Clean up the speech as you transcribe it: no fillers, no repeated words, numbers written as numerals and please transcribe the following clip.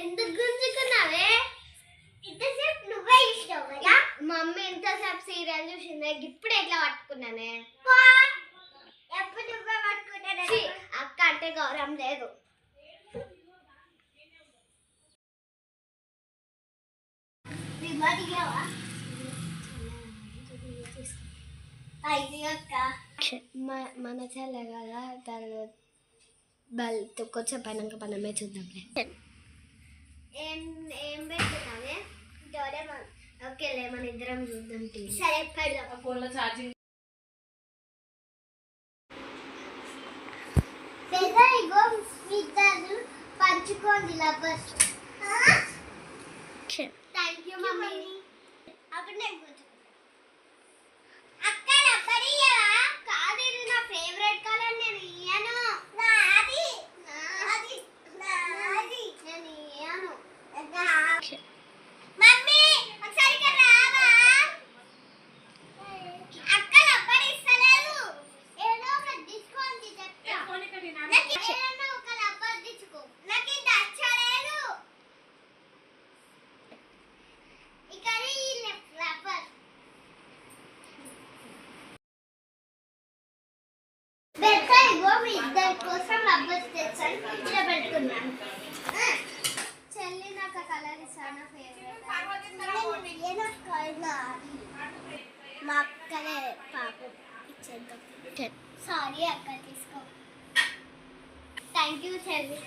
ఎందుకు గుంజుకున్నావే? ఇంతసేపు నువ్వే ఇష్టం కదా. మమ్మీ ఇంతసేపు సీరియల్ చూసింది, ఇప్పుడు ఎట్లా పట్టుకున్నానే? ఎప్పుడు నువ్వే పట్టుకున్నానే? అక్క అంటే గౌరవం లేదు. మన చెల్లె కదా, తర్వాత కొంచెం పైన పనమే చూద్దాంలే. ఏం పెట్టుకున్నావే? ఓకేలే, మన ఇద్దరం చూద్దాం టీవీ. సరే పెడదాం. ఫోన్లో ఛార్జింగ్ ఇగో ఇద్దరు పంచుకోండి లవర్స్. Thank you mummy. అప్పుడు నేను అక్క రబ్బర్ ఇయ్యవా? కాదు, ఇది నా ఫేవరెట్ కలర్, నేను ఇయ్యను. నాది నాది నాది నేను ఇయ్యను. మమ్మీ ఒకసారి ఇక్కడ రావా? అక్క రబ్బర్ ఇస్తలేదు. ఏదో ఒక డిస్కౌంట్ చెప్తా. నాకు ఏదైనా ఒక రబ్బర్ తీసుకో. నాకు ఇది నచ్చలేదు. ఇక్కడ ఈ రబ్బర్ ఇద్దరి కోసం రబ్బర్ తెచ్చాను, ఇక్కడ పెట్టుకున్నాను. చెల్లి నాకు కలర్ ఇస్తాను ఫేవరెట్. మా అక్కలే పాపం ఇచ్చేద్దాం. సారీ అక్క, తీసుకో. థ్యాంక్ యూ చెల్లి.